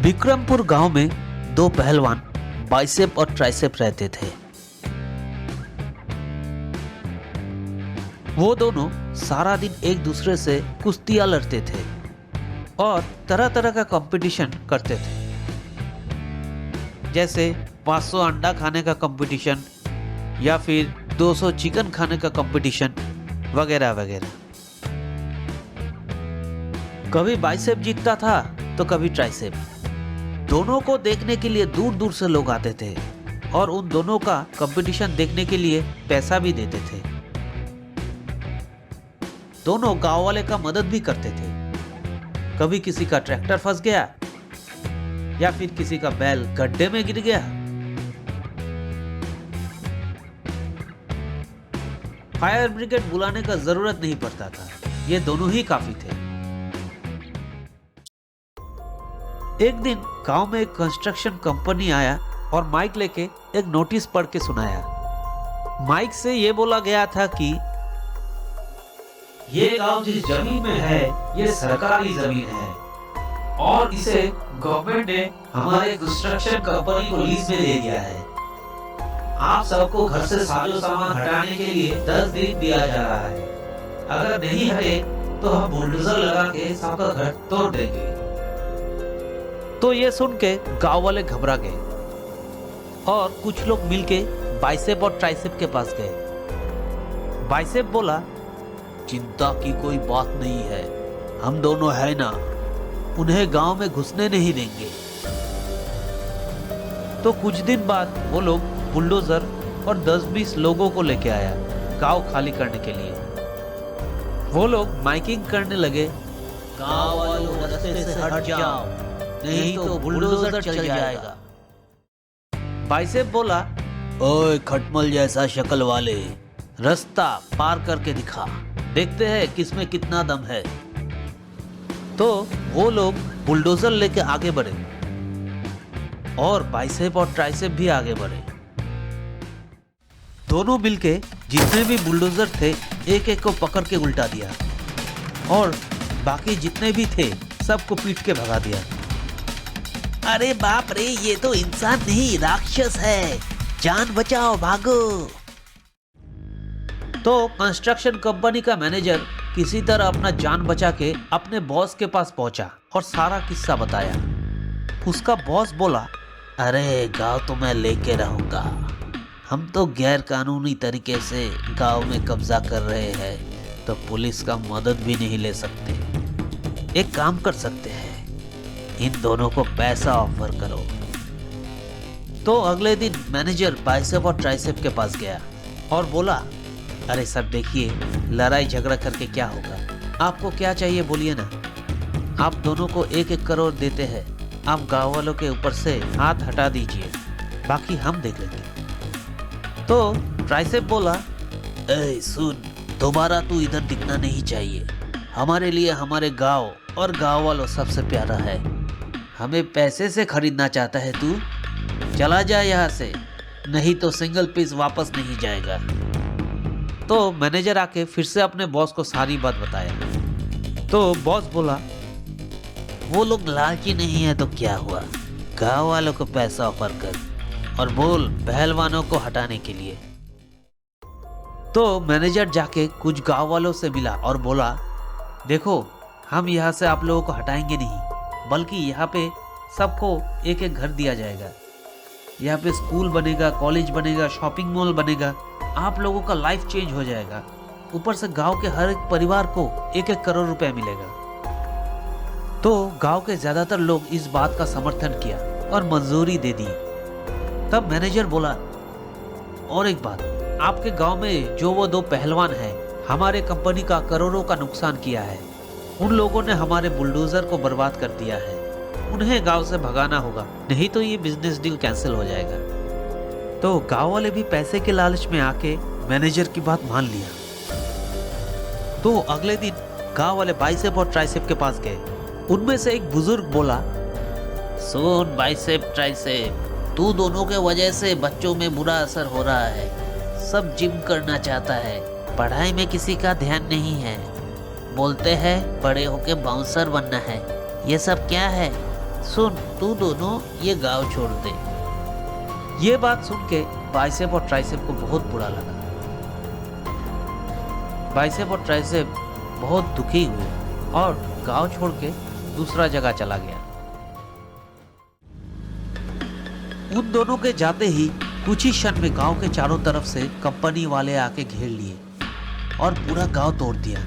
विक्रमपुर गांव में दो पहलवान बाइसेप और ट्राइसेप रहते थे। वो दोनों सारा दिन एक दूसरे से कुश्तियां लड़ते थे और तरह तरह का कंपटीशन करते थे, जैसे 500 अंडा खाने का कंपटीशन या फिर 200 चिकन खाने का कंपटीशन वगैरह वगैरह। कभी बाइसेप जीतता था तो कभी ट्राइसेप। दोनों को देखने के लिए दूर दूर से लोग आते थे और उन दोनों का कंपटीशन देखने के लिए पैसा भी देते थे। दोनों गांव वाले का मदद भी करते थे। कभी किसी का ट्रैक्टर फंस गया या फिर किसी का बैल गड्ढे में गिर गया, फायर ब्रिगेड बुलाने का जरूरत नहीं पड़ता था, ये दोनों ही काफी थे। एक दिन गांव में एक कंस्ट्रक्शन कंपनी आया और माइक लेके एक नोटिस पढ़ के सुनाया। माइक से ये बोला गया था कि ये गांव जिस जमीन में है ये सरकारी जमीन है और इसे गवर्नमेंट ने हमारे कंस्ट्रक्शन कंपनी को लीज में दे दिया है। आप सबको घर से साजो सामान हटाने के लिए 10 दिन दिया जा रहा है। अगर नहीं हटे तो हम बुलडोजर लगा के सबका घर तोड़ देंगे। तो ये सुन के गांव वाले घबरा गए और कुछ लोग मिलके बाइसेप और ट्राइसेप के पास गए। बाइसेप बोला, चिंता की कोई बात नहीं है, हम दोनों है ना, उन्हें गांव में घुसने नहीं देंगे। तो कुछ दिन बाद वो लोग बुलडोजर और 10-20 लोगों को लेके आया गांव खाली करने के लिए। वो लोग माइकिंग करने लगे, गांव वालों रास्ते से हट जाओ नहीं तो बुलडोजर चल जाएगा। बाइसेप बोला, ओए खटमल जैसा शक्ल वाले, रास्ता पार करके दिखा, देखते हैं किसमें कितना दम है। तो वो लोग बुलडोजर लेके आगे बढ़े और बाइसेप और ट्राइसेप भी आगे बढ़े। दोनों मिलके जितने भी बुलडोजर थे एक एक को पकड़ के उल्टा दिया और बाकी जितने भी थे सबको पीट के भगा दिया। अरे बाप रे, ये तो इंसान नहीं राक्षस है, जान बचाओ भागो। तो कंस्ट्रक्शन कंपनी का मैनेजर किसी तरह अपना जान बचा के अपने बॉस के पास पहुंचा और सारा किस्सा बताया। उसका बॉस बोला, अरे गांव तो मैं लेके रहूंगा, हम तो गैर कानूनी तरीके से गांव में कब्जा कर रहे हैं तो पुलिस का मदद भी नहीं ले सकते। एक काम कर सकते हैं, इन दोनों को पैसा ऑफर करो। तो अगले दिन मैनेजर बाइसेप और ट्राइसेप के पास गया और बोला, अरे सर देखिए, लड़ाई झगड़ा करके क्या होगा, आपको क्या चाहिए बोलिए ना, आप दोनों को 1-1 करोड़ देते हैं, आप गांव वालों के ऊपर से हाथ हटा दीजिए, बाकी हम देख लेंगे। तो ट्राइसेप बोला, ए सुन, दोबारा तू इधर दिखना नहीं चाहिए, हमारे लिए हमारे गांव और गांव वालों सबसे प्यारा है, हमें पैसे से खरीदना चाहता है तू, चला जा यहाँ से, नहीं तो सिंगल पीस वापस नहीं जाएगा। तो मैनेजर आके फिर से अपने बॉस को सारी बात बताया। तो बॉस बोला, वो लोग लालची नहीं है तो क्या हुआ, गांव वालों को पैसा ऑफर कर और बोल पहलवानों को हटाने के लिए। तो मैनेजर जाके कुछ गांव वालों से मिला और बोला, देखो हम यहाँ से आप लोगों को हटाएंगे नहीं, बल्कि यहाँ पे सबको 1-1 घर दिया जाएगा, यहाँ पे स्कूल बनेगा, कॉलेज बनेगा, शॉपिंग मॉल बनेगा, आप लोगों का लाइफ चेंज हो जाएगा, ऊपर से गांव के हर एक परिवार को 1-1 करोड़ रुपए मिलेगा। तो गांव के ज्यादातर लोग इस बात का समर्थन किया और मंजूरी दे दी। तब मैनेजर बोला, और एक बात, आपके गांव में जो वो 2 पहलवान हैं, हमारे कंपनी का करोड़ों का नुकसान किया है, उन लोगों ने हमारे बुलडोजर को बर्बाद कर दिया है, उन्हें गांव से भगाना होगा, नहीं तो ये बिजनेस डील कैंसिल हो जाएगा। तो गांव वाले भी पैसे के लालच में आके मैनेजर की बात मान लिया। तो अगले दिन गांव वाले बाइसेप और ट्राइसेप के पास गए। उनमें से एक बुजुर्ग बोला, सुन बाइसेप ट्राइसेप, तू दोनों के वजह से बच्चों में बुरा असर हो रहा है, सब जिम करना चाहता है, पढ़ाई में किसी का ध्यान नहीं है, बोलते हैं बड़े होके बाउंसर बनना है, ये सब क्या है? सुन, तू दोनों ये गांव छोड़ दे। ये बात सुन के बाइसेप और ट्राइसेप को बहुत बुरा लगा। बाइसेप और ट्राइसेप बहुत दुखी हुए और गांव छोड़ के दूसरा जगह चला गया। उन दोनों के जाते ही कुछ ही क्षण में गांव के चारों तरफ से कंपनी वाले आके घेर लिए और पूरा गांव तोड़ दिया।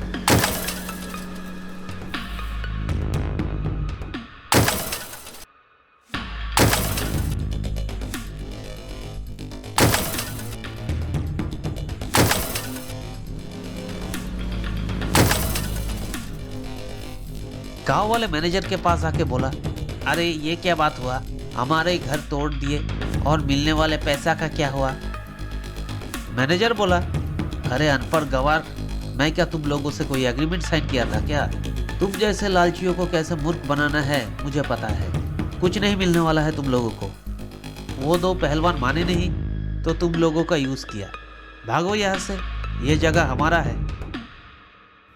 गांव वाले मैनेजर के पास आके बोला, अरे ये क्या बात हुआ, हमारे घर तोड़ दिए और मिलने वाले पैसा का क्या हुआ? मैनेजर बोला, अरे अनपढ़ गवार, मैं क्या तुम लोगों से कोई एग्रीमेंट साइन किया था क्या? तुम जैसे लालचियों को कैसे मूर्ख बनाना है मुझे पता है। कुछ नहीं मिलने वाला है तुम लोगों को। वो दो पहलवान माने नहीं तो तुम लोगों का यूज किया। भागो यहाँ से, ये जगह हमारा है।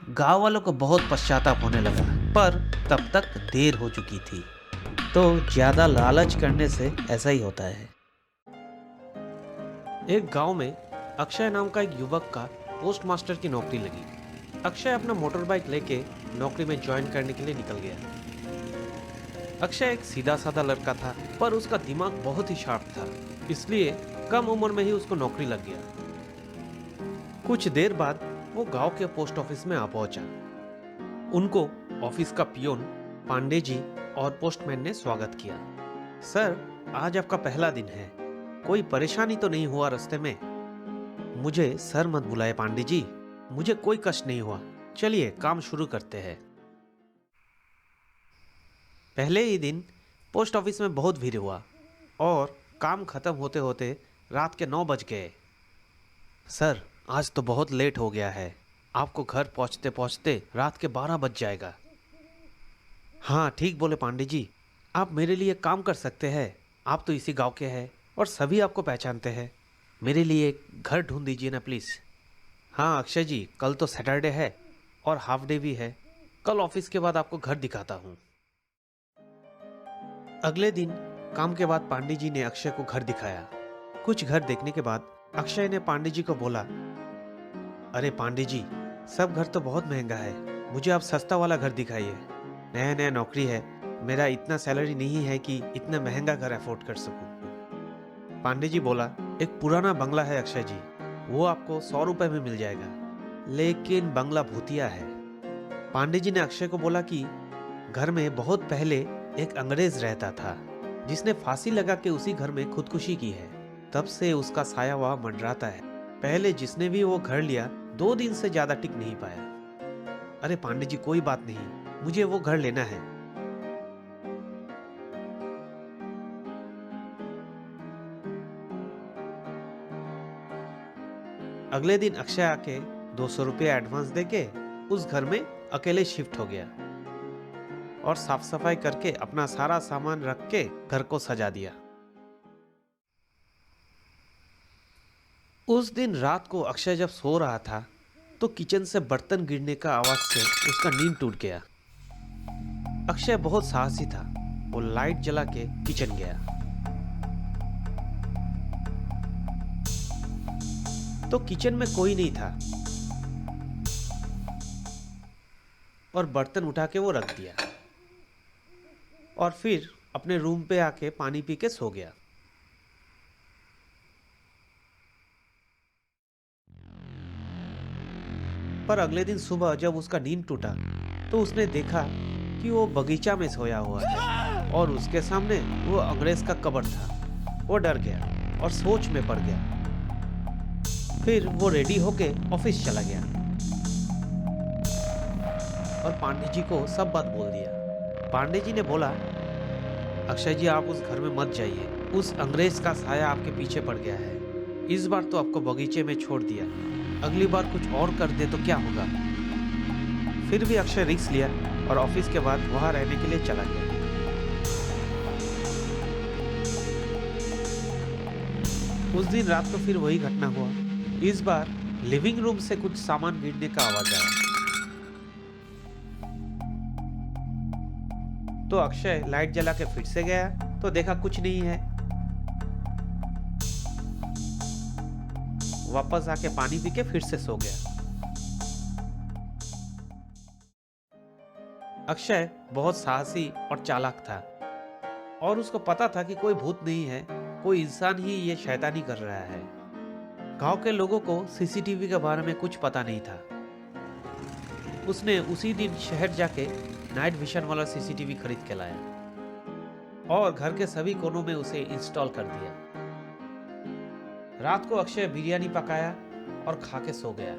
गांव वालों को बहुत पश्चाताप होने लगा, पर तब तक देर हो चुकी थी। तो ज्यादा लालच करने से ऐसा ही होता है। एक गांव में अक्षय नाम का एक युवक का पोस्ट मास्टर की नौकरी लगी। अक्षय अपना मोटर बाइक लेके नौकरी में ज्वाइन करने के लिए निकल गया। अक्षय एक सीधा साधा लड़का था, पर उसका दिमाग बहुत ही शार्प था, इसलिए कम उम्र में ही उसको नौकरी लग गया। कुछ देर बाद वो गांव के पोस्ट ऑफिस में आ पहुंचा। उनको ऑफिस का पियोन पांडे जी और पोस्टमैन ने स्वागत किया। सर, आज आपका पहला दिन है, कोई परेशानी तो नहीं हुआ रास्ते में? मुझे सर मत बुलाए पांडे जी, मुझे कोई कष्ट नहीं हुआ। चलिए काम शुरू करते हैं। पहले ही दिन पोस्ट ऑफिस में बहुत भीड़ हुआ और काम खत्म होते होते रात के 9 बज गए। सर, आज तो बहुत लेट हो गया है, आपको घर पहुंचते पहुंचते रात के 12 बज जाएगा। हाँ ठीक बोले पांडे जी, आप मेरे लिए काम कर सकते हैं। आप तो इसी गांव के हैं और सभी आपको पहचानते हैं। मेरे लिए एक घर ढूंढ दीजिए ना प्लीज़। हाँ अक्षय जी, कल तो सैटरडे है और हाफ डे भी है। कल ऑफिस के बाद आपको घर दिखाता हूँ। अगले दिन काम के बाद पांडे जी ने अक्षय को घर दिखाया। कुछ घर देखने के बाद अक्षय ने पांडे जी को बोला, अरे पांडे जी, सब घर तो बहुत महंगा है, मुझे आप सस्ता वाला घर दिखाइए। नया नया नौकरी है, मेरा इतना सैलरी नहीं है कि इतना महंगा घर अफोर्ड कर सकूं। पांडे जी बोला, एक पुराना बंगला है अक्षय जी, वो आपको 100 रुपए में मिल जाएगा, लेकिन बंगला भूतिया है। पांडे जी ने अक्षय को बोला कि घर में बहुत पहले एक अंग्रेज रहता था, जिसने फांसी लगा के उसी घर में खुदकुशी की है। तब से उसका साया वहां मंडराता है। पहले जिसने भी वो घर लिया 2 दिन से ज्यादा टिक नहीं पाया। अरे पांडे जी, कोई बात नहीं, मुझे वो घर लेना है। अगले दिन अक्षय आके 200 रुपये एडवांस देके उस घर में अकेले शिफ्ट हो गया और साफ सफाई करके अपना सारा सामान रख के घर को सजा दिया। उस दिन रात को अक्षय जब सो रहा था तो किचन से बर्तन गिरने का आवाज से उसका नींद टूट गया। अक्षय बहुत साहसी था, वो लाइट जला के किचन गया तो किचन में कोई नहीं था और बर्तन उठा के वो रख दिया और फिर अपने रूम पे आके पानी पी के सो गया। पर अगले दिन सुबह जब उसका नींद टूटा तो उसने देखा कि वो बगीचा में सोया हुआ है और उसके सामने वो अंग्रेज का कब्र था। वो डर गया और सोच में पड़ गया। फिर वो रेडी होके ऑफिस चला गया और पांडे जी को सब बात बोल दिया। पांडे जी ने बोला, अक्षय जी, आप उस घर में मत जाइए, उस अंग्रेज का साया आपके पीछे पड़ गया है। इस बार तो आपको बगीचे में छोड़ दिया, अगली बार कुछ और कर दे तो क्या होगा। फिर भी अक्षय रिस्क लिया और ऑफिस के बाद वहां रहने के लिए चला गया। उस दिन रात को फिर वही घटना हुआ। इस बार लिविंग रूम से कुछ सामान गिरने का आवाज आया। तो अक्षय लाइट जला के फिर से गया तो देखा कुछ नहीं है। वापस आके पानी पी के फिर से सो गया। अक्षय बहुत साहसी और चालाक था और उसको पता था कि कोई भूत नहीं है, कोई इंसान ही ये शैतानी कर रहा है। गांव के लोगों को सीसीटीवी के बारे में कुछ पता नहीं था। उसने उसी दिन शहर जाके नाइट विजन वाला सीसीटीवी खरीद के लाया और घर के सभी कोनों में उसे इंस्टॉल कर दिया। रात को अक्षय बिरयानी पकाया और खा के सो गया।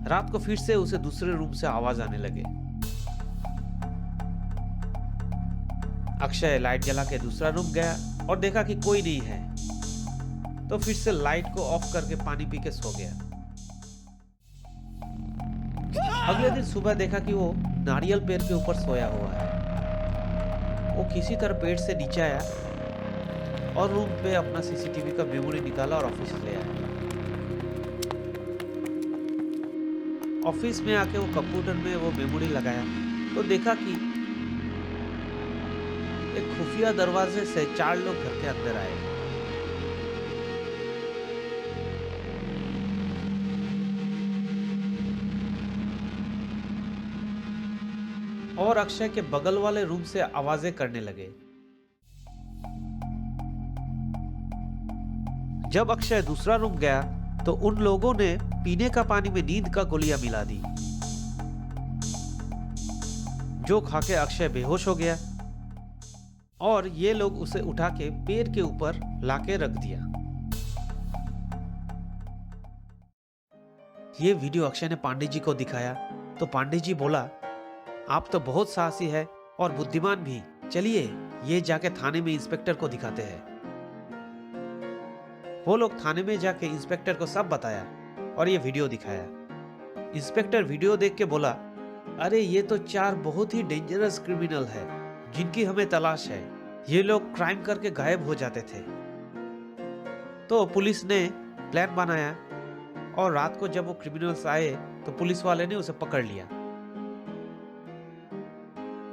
रात को फिर से उसे दूसरे रूम से आवाज आने लगे। अक्षय लाइट जला के दूसरा रूम गया और देखा कि कोई नहीं है, तो फिर से लाइट को ऑफ करके पानी पी के सो गया। अगले दिन सुबह देखा कि वो नारियल पेड़ के ऊपर सोया हुआ है। वो किसी तरह पेड़ से नीचे आया और रूम पे अपना सीसीटीवी का मेमोरी निकाला और ऑफिस ले आया। ऑफिस में आके वो कंप्यूटर में वो मेमोरी लगाया तो देखा कि एक खुफिया दरवाजे से 4 लोग घर के अंदर आए। और अक्षय के बगल वाले रूम से आवाजें करने लगे। जब अक्षय दूसरा रूम गया तो उन लोगों ने पीने का पानी में नींद का गोलियां मिला दी, जो खा के अक्षय बेहोश हो गया और ये लोग उसे उठा के पेड़ के ऊपर लाके रख दिया। ये वीडियो अक्षय ने पांडे जी को दिखाया तो पांडे जी बोला, आप तो बहुत साहसी है और बुद्धिमान भी, चलिए ये जाके थाने में इंस्पेक्टर को दिखाते हैं। वो लोग थाने में जाके इंस्पेक्टर को सब बताया और ये वीडियो दिखाया। इंस्पेक्टर वीडियो देख के बोला, अरे ये तो 4 बहुत ही डेंजरस क्रिमिनल है जिनकी हमें तलाश है। ये लोग क्राइम करके गायब हो जाते थे। तो पुलिस ने प्लान बनाया और रात को जब वो क्रिमिनल्स आए तो पुलिस वाले ने उसे पकड़ लिया।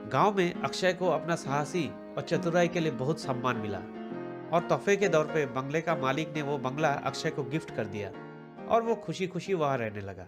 गांव में अक्षय को अपना साहसी और चतुराई के लिए बहुत सम्मान मिला और तोहफे के तौर पे बंगले का मालिक ने वो बंगला अक्षय को गिफ्ट कर दिया और वो खुशी खुशी वहां रहने लगा।